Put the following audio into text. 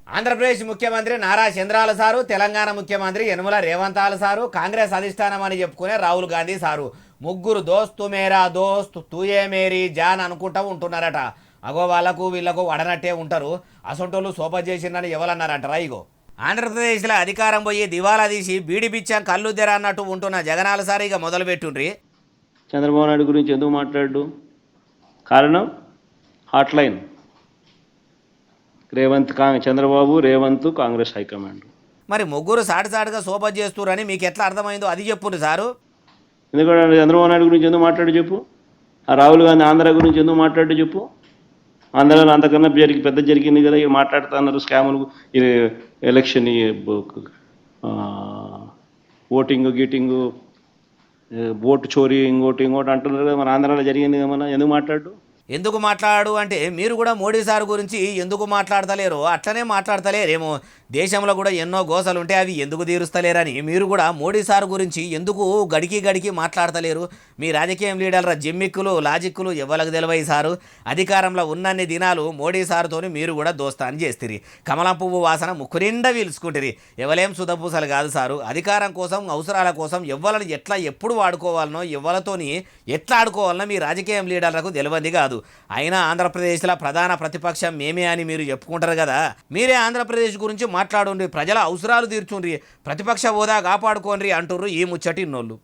ఆంధ్రప్రదేశ్ ముఖ్యమంత్రి నారా చంద్రాల సారు, తెలంగాణ ముఖ్యమంత్రి యనమల రేవంతాల సారు, కాంగ్రెస్ అధిష్టానం అని చెప్పుకునే రాహుల్ గాంధీ సారు ముగ్గురు దోస్తు మేరా దోస్త్ తూయే మేరీ జాన్ అనుకుంటా ఉంటున్నారట. అగో వాళ్ళకు వీళ్ళకు వడనట్టే ఉంటారు. అసొంటోళ్ళు సోప చేసిందని ఎవరన్నారంటారా? ఇగో ఆంధ్రప్రదేశ్లో అధికారం పోయి దివాలా తీసి బీడి బిచ్చం కళ్ళు తెర అన్నట్టు ఉంటున్న జగనాల సార్ ఇక మొదలు పెట్టుండ్రి. చంద్రబాబు నాయుడు గురించి ఎందుకు మాట్లాడు? కారణం హాట్లైన్ చంద్రబాబు రేవంత్ కాంగ్రెస్ హైకమాండ్. మరి ముగ్గురు సాటుగా సోప చేస్తురని మీకు ఎట్లా అర్థమైందో అది చెప్పుండ్రు సారు. ఎందుకంటే చంద్రబాబు నాయుడు గురించి ఎందుకు మాట్లాడు చెప్పు. ఆ రాహుల్ గాంధీ ఆంధ్ర గురించి ఎందుకు మాట్లాడు చెప్పు. ఆంధ్రలో అంతకన్నా పెద్ద జరిగింది కదా, ఇక మాట్లాడుతున్నారు స్కాములు, ఇది ఎలక్షన్, ఓటింగ్ గీటింగు, ఓటు చోరీ, ఇంకోటి అంటున్నారు కదా. మన ఆంధ్రాలో జరిగింది కదా, మన ఎందుకు మాట్లాడు? ఎందుకు మాట్లాడు అంటే మీరు కూడా మోడీ సార్ గురించి ఎందుకు మాట్లాడతలేరు అట్లనే మాట్లాడతలేరేమో. దేశంలో కూడా ఎన్నో గోసలు ఉంటే అవి ఎందుకు తీరుస్తలేరని మీరు కూడా మోడీ సార్ గురించి ఎందుకు గడికి మాట్లాడతలేరు? మీ రాజకీయం లీడర్ల జిమ్మిక్కులు లాజిక్కులు ఎవ్వలకు తెలివై సారు. అధికారంలో ఉన్నన్ని దినాలు మోడీ సార్తోని మీరు కూడా దోస్తాన్ని చేస్తురి. కమలం పువ్వు వాసన ముక్కు నిండా పీల్చుకుంటురి. ఎవలేం సుధపూసలు కాదు సారు. అధికారం కోసం అవసరాల కోసం ఎవ్వలను ఎట్లా ఎప్పుడు వాడుకోవాలనో ఎవ్వలతోని ఎట్లా ఆడుకోవాలనో మీ రాజకీయం లీడర్లకు తెలియంది కాదు. అయినా ఆంధ్రప్రదేశ్లో ప్రధాన ప్రతిపక్షం మేమే అని మీరు చెప్పుకుంటారు కదా. మీరే ఆంధ్రప్రదేశ్ గురించి మాట్లాడుండ్రి, ప్రజల అవసరాలు తీర్చుండ్రి, ప్రతిపక్ష హోదా కాపాడుకోండి అంటుర్రు ఈ ముచ్చటి నోళ్ళు.